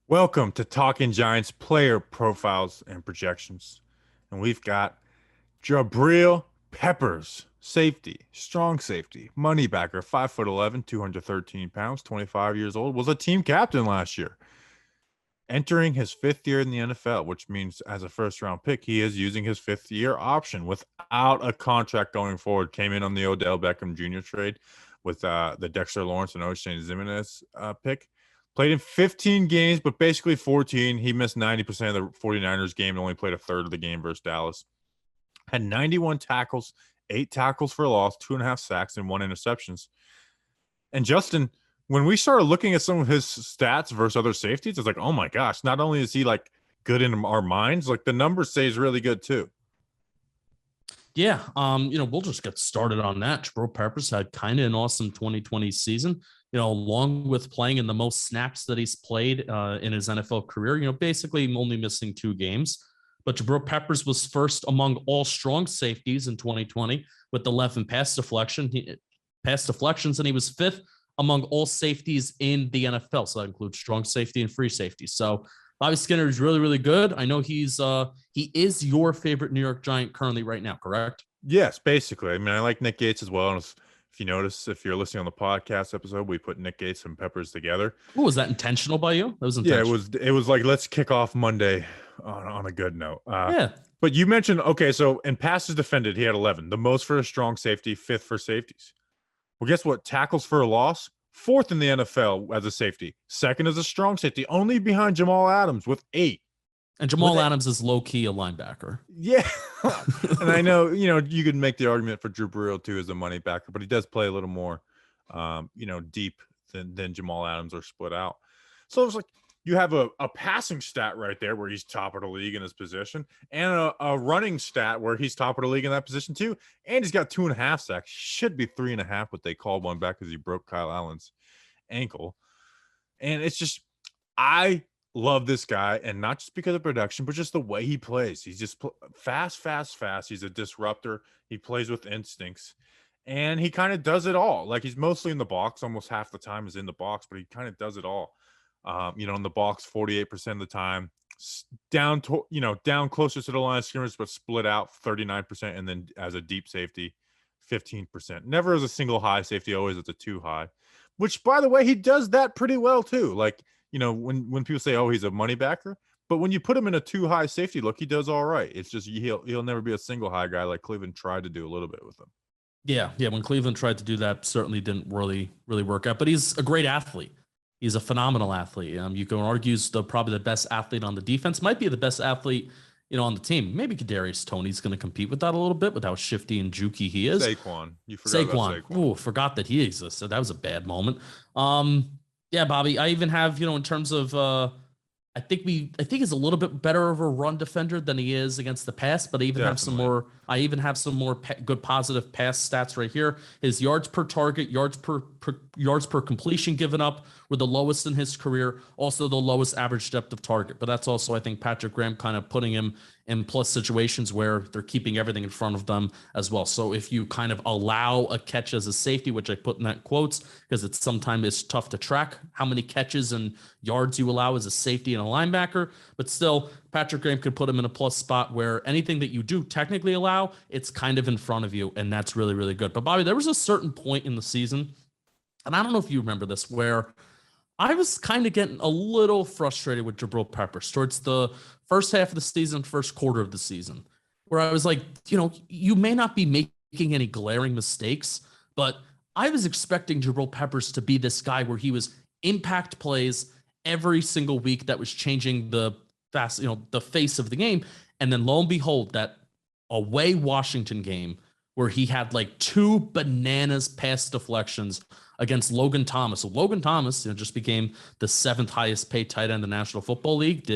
Welcome to Talking Giants player profiles and projections. And we've got Jabrill Peppers, safety, strong safety, money backer, 5'11", 213 pounds, 25 years old, was a team captain last year. Entering his fifth year in the NFL, which means as a first round pick, he is using his fifth year option without a contract going forward. Came in on the Odell Beckham Jr. trade with the Dexter Lawrence and Oshane Ximines pick. Played in 15 games, but basically 14. He missed 90% of the 49ers game and only played a third of the game versus Dallas. Had 91 tackles, 8 tackles for loss, 2.5 sacks, and 1 interceptions. And Justin, when we started looking at some of his stats versus other safeties, it's like, oh my gosh, not only is he like good in our minds, like the numbers say he's really good too. Yeah, we'll just get started on that. Jabrill Peppers had kind of an awesome 2020 season, along with playing in the most snaps that he's played in his NFL career, basically only missing 2 games. But Jabrill Peppers was first among all strong safeties in 2020 with 11 pass deflections, and he was fifth among all safeties in the NFL. So that includes strong safety and free safety. So Bobby Skinner is really, really good. I know he is your favorite New York Giant currently right now, correct? Yes, basically. I mean, I like Nick Gates as well. And if you notice, if you're listening on the podcast episode, we put Nick Gates and Peppers together. Ooh, was that intentional by you? That was intentional. Yeah, it was like, let's kick off Monday on a good note. Yeah. But you mentioned, okay, so in passes defended, he had 11, the most for a strong safety, fifth for safeties. Well, guess what? Tackles for a loss, fourth in the NFL as a safety, second as a strong safety, only behind Jamal Adams with 8. And Jamal Adams is low-key a linebacker. Yeah. And I know, you could make the argument for Jabrill too as a money backer, but he does play a little more, deep than Jamal Adams or split out. So it's like you have a passing stat right there where he's top of the league in his position, and a running stat where he's top of the league in that position too. And he's got 2.5 sacks. Should be 3.5, but they called one back because he broke Kyle Allen's ankle. And it's just, I love this guy, and not just because of production, but just the way he plays. He's just fast. He's a disruptor. He plays with instincts, and he kind of does it all. Like, he's mostly in the box. Almost half the time is in the box, but he kind of does it all. In the box 48% of the time, down closer to the line of scrimmage, but split out 39%, and then as a deep safety, 15%. Never as a single high safety, always as a 2 high. Which, by the way, he does that pretty well too. Like, when people say, oh, he's a money backer, but when you put him in a 2 high safety look, he does all right. It's just he'll never be a single high guy like Cleveland tried to do a little bit with him. Yeah. When Cleveland tried to do that, certainly didn't really work out. But he's a great athlete. He's a phenomenal athlete. You can argue he's probably the best athlete on the defense. Might be the best athlete, on the team. Maybe Kadarius Toney's going to compete with that a little bit with how shifty and jukey he is. Saquon. You forgot about Saquon. Ooh, forgot that he existed. That was a bad moment. Yeah, Bobby. I even have, in terms of I think he's a little bit better of a run defender than he is against the pass, but I even have some more good positive pass stats right here. His yards per target, yards per completion given up were the lowest in his career, also the lowest average depth of target. But that's also, I think, Patrick Graham kind of putting him in plus situations where they're keeping everything in front of them as well. So if you kind of allow a catch as a safety, which I put in that quotes because it's tough to track how many catches and yards you allow as a safety and a linebacker, but still Patrick Graham could put him in a plus spot where anything that you do technically allow, it's kind of in front of you, and that's really, really good. But Bobby, there was a certain point in the season, and I don't know if you remember this, where I was kind of getting a little frustrated with Jabrill Peppers towards the first half of the season, first quarter of the season, where I was like, you may not be making any glaring mistakes, but I was expecting Jabrill Peppers to be this guy where he was impact plays every single week that was changing the face of the game. And then lo and behold, that away Washington game where he had like 2 bananas pass deflections against Logan Thomas. So Logan Thomas just became the 7th highest paid tight end in the National Football League,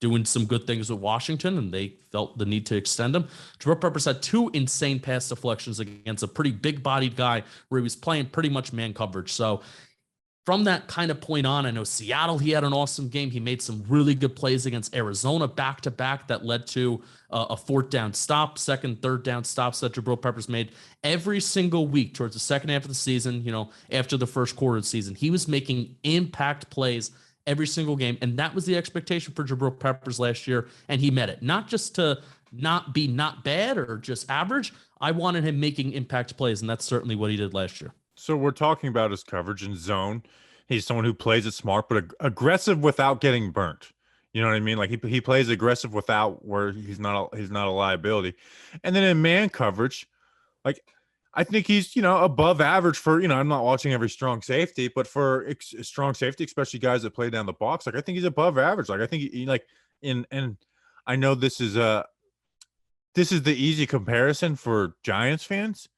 doing some good things with Washington, and they felt the need to extend him. Jabrill Peppers had 2 insane pass deflections against a pretty big-bodied guy where he was playing pretty much man coverage. So from that kind of point on, I know Seattle, he had an awesome game. He made some really good plays against Arizona back-to-back that led to a 4th down stop, 2nd, 3rd down stops that Jabrill Peppers made every single week towards the second half of the season, after the first quarter of the season. He was making impact plays every single game. And that was the expectation for Jabrill Peppers last year. And he met it. Not just to not be not bad or just average. I wanted him making impact plays, and that's certainly what he did last year. So we're talking about his coverage and zone. He's someone who plays it smart, but aggressive without getting burnt. You know what I mean? Like he plays aggressive without where he's not a liability. And then in man coverage, like I think he's above average for I'm not watching every strong safety, but for strong safety, especially guys that play down the box, like I think he's above average. Like I think he like and I know this is the easy comparison for Giants fans,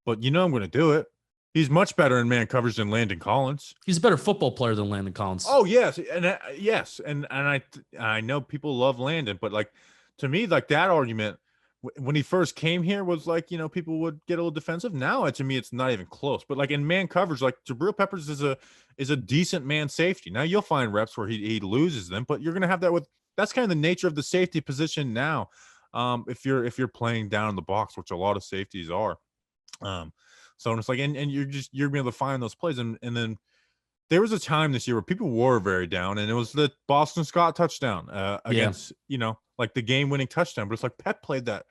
but I'm going to do it. He's much better in man coverage than Landon Collins. He's a better football player than Landon Collins. Oh yes, and yes, and I know people love Landon, but like to me, like that argument when he first came here was like people would get a little defensive. Now to me, it's not even close. But like in man coverage, like Jabrill Peppers is a decent man safety. Now you'll find reps where he loses them, but you're gonna have that with that's kind of the nature of the safety position now. If you're playing down in the box, which a lot of safeties are. So it's like, and you're being able to find those plays. And then there was a time this year where people were very down, and it was the Boston Scott touchdown against, like the game winning touchdown. But it's like Pep played that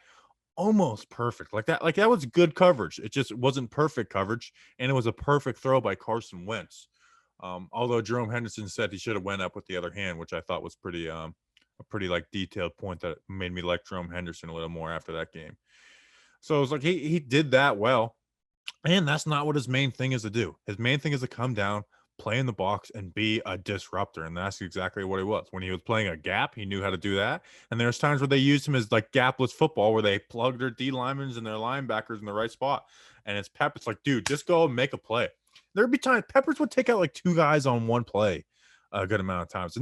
almost perfect. Like that was good coverage. It just wasn't perfect coverage. And it was a perfect throw by Carson Wentz. Although Jerome Henderson said he should have went up with the other hand, which I thought was a pretty like detailed point that made me like Jerome Henderson a little more after that game. So it was like he did that well. And that's not what his main thing is to do. His main thing is to come down, play in the box, and be a disruptor. And that's exactly what he was. When he was playing a gap, he knew how to do that. And there's times where they used him as like gapless football, where they plug their D linemen and their linebackers in the right spot. And it's Pep. It's like, dude, just go and make a play. There'd be times Peppers would take out like two guys on one play a good amount of times.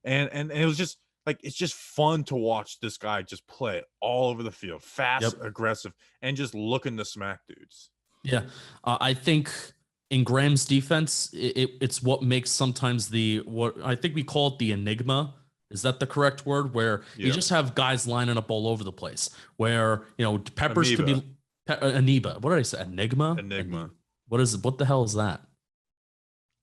And it was just like, it's just fun to watch this guy just play all over the field, fast, aggressive, and just looking to smack dudes. Yeah, I think in Graham's defense, it's what makes sometimes what I think we call it the enigma. Is that the correct word? Where you just have guys lining up all over the place. Where Peppers could be Amoeba. What did I say? Enigma. What the hell is that?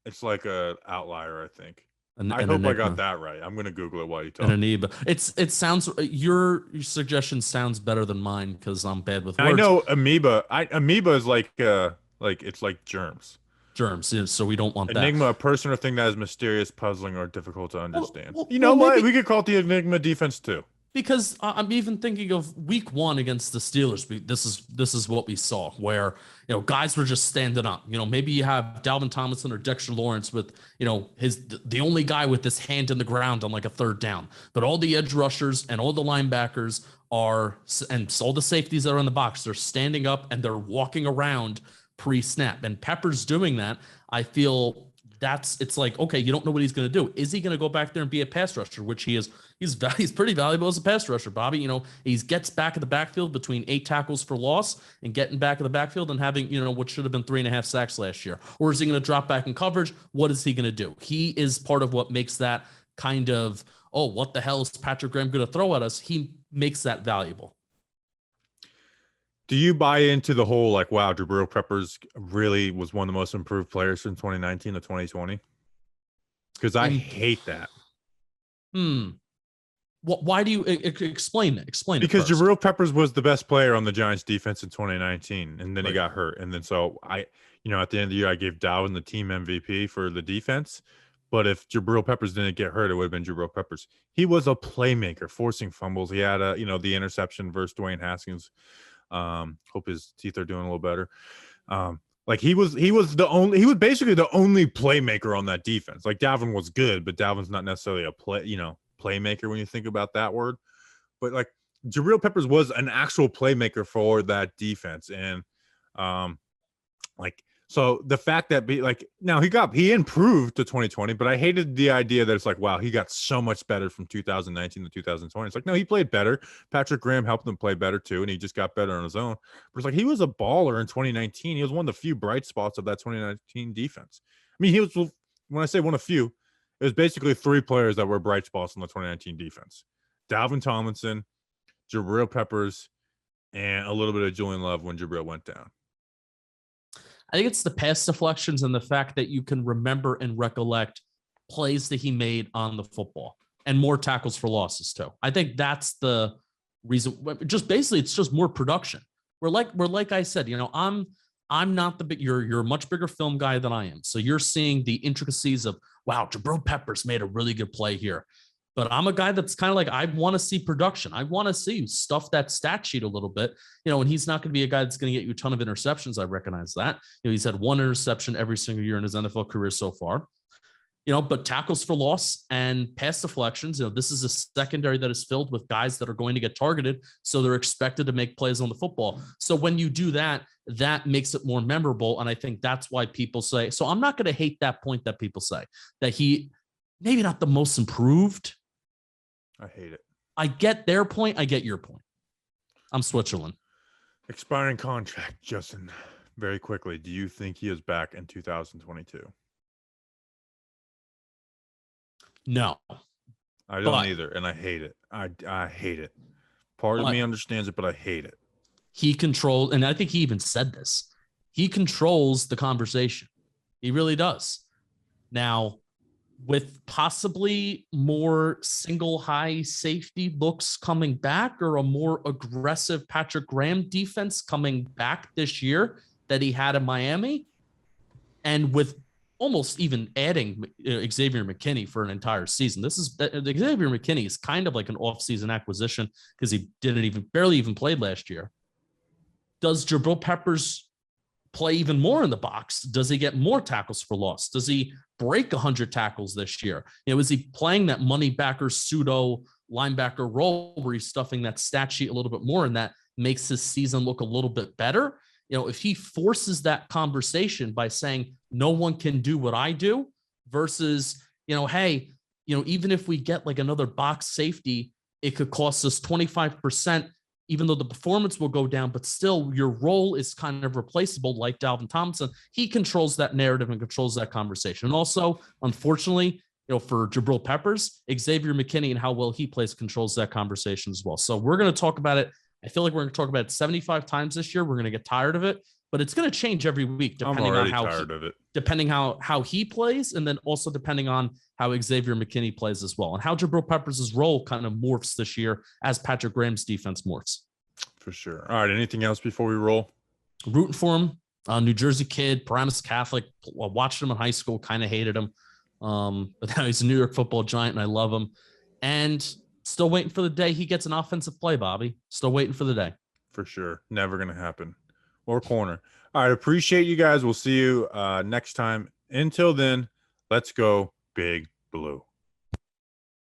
It's like a outlier, I think. I hope I got that right. I'm gonna Google it while you talk. An amoeba. It sounds your suggestion sounds better than mine because I'm bad with words. I know amoeba. Amoeba is like it's like germs. Germs. So we don't want that. Enigma, a person or thing that is mysterious, puzzling, or difficult to understand. What? We could call it the Enigma defense too. Because I'm even thinking of week 1 against the Steelers. This is what we saw, where guys were just standing up. Maybe you have Dalvin Tomlinson or Dexter Lawrence with the only guy with his hand in the ground on like a third down, but all the edge rushers and all the linebackers and all the safeties that are in the box, they're standing up and they're walking around pre-snap. And Pepper's doing that. I feel it's like, okay, you don't know what he's going to do. Is he going to go back there and be a pass rusher, which he is? He's pretty valuable as a pass rusher, Bobby. He gets back in the backfield between 8 tackles for loss and getting back in the backfield and having, what should have been 3.5 sacks last year. Or is he going to drop back in coverage? What is he going to do? He is part of what makes that kind of, oh, what the hell is Patrick Graham going to throw at us? He makes that valuable. Do you buy into the whole like, wow, Jabrill Peppers really was one of the most improved players from 2019 to 2020? Because I hate that. Why do you explain it? Because Jabrill Peppers was the best player on the Giants defense in 2019, and then he got hurt. And then so at the end of the year, I gave Dalvin the team MVP for the defense. But if Jabrill Peppers didn't get hurt, it would have been Jabrill Peppers. He was a playmaker, forcing fumbles. He had the interception versus Dwayne Haskins. Hope his teeth are doing a little better. Like he was basically the only playmaker on that defense. Like Dalvin was good, but Dalvin's not necessarily a playmaker when you think about that word. But like Jabrill Peppers was an actual playmaker for that defense. And so the fact that he improved to 2020, but I hated the idea that it's like, wow, he got so much better from 2019 to 2020. It's like, no, he played better. Patrick Graham helped him play better too, and he just got better on his own. But it's like he was a baller in 2019. He was one of the few bright spots of that 2019 defense. I mean, he was, when I say one of few, it was basically 3 players that were bright spots in the 2019 defense: Dalvin Tomlinson, Jabrill Peppers, and a little bit of Julian Love when Jabrill went down. I think it's the pass deflections and the fact that you can remember and recollect plays that he made on the football and more tackles for losses too. I think that's the reason. Just basically, it's just more production. We're like I said, I'm not the big. You're a much bigger film guy than I am, so you're seeing the intricacies of wow, Jabrill Peppers made a really good play here. But I'm a guy that's kind of like, I want to see production. I want to see stuff that stat sheet a little bit, and he's not going to be a guy that's going to get you a ton of interceptions. I recognize that. He's had one interception every single year in his NFL career so far. But tackles for loss and pass deflections, this is a secondary that is filled with guys that are going to get targeted. So they're expected to make plays on the football. So when you do that, that makes it more memorable. And I think that's why people say, so I'm not going to hate that point that people say that he maybe not the most improved. I hate it. I get their point. I get your point. I'm Switzerland. Expiring contract, Justin. Very quickly, do you think he is back in 2022? No. I don't either, and I hate it. I hate it. Part of me understands it, but I hate it. He controls, and I think he even said this, he controls the conversation. He really does. Now, with possibly more single high safety looks coming back or a more aggressive Patrick Graham defense coming back this year that he had in Miami, and with almost even adding Xavier McKinney for an entire season. Xavier McKinney is kind of like an off-season acquisition because he barely even played last year. Does Jabrill Peppers play even more in the box? Does he get more tackles for loss? Does he break 100 tackles this year? Is he playing that money backer pseudo linebacker role where he's stuffing that stat sheet a little bit more and that makes his season look a little bit better? If he forces that conversation by saying no one can do what I do versus, hey, even if we get like another box safety, it could cost us 25%, even though the performance will go down, but still your role is kind of replaceable like Dalvin Tomlinson. He controls that narrative and controls that conversation. And also, unfortunately, for Jabrill Peppers, Xavier McKinney and how well he plays controls that conversation as well. So we're going to talk about it. I feel like we're going to talk about it 75 times this year. We're going to get tired of it, but it's going to change every week depending on how he plays, and then also depending on how Xavier McKinney plays as well, and how Jabrill Peppers' role kind of morphs this year as Patrick Graham's defense morphs. For sure. All right. Anything else before we roll? Rooting for him. New Jersey kid, Paramus Catholic. Watched him in high school, kind of hated him. But now he's a New York Football Giant, and I love him. And still waiting for the day he gets an offensive play, Bobby. Still waiting for the day. For sure. Never going to happen. Or corner. All right. Appreciate you guys. We'll see you next time. Until then, let's go Big Blue.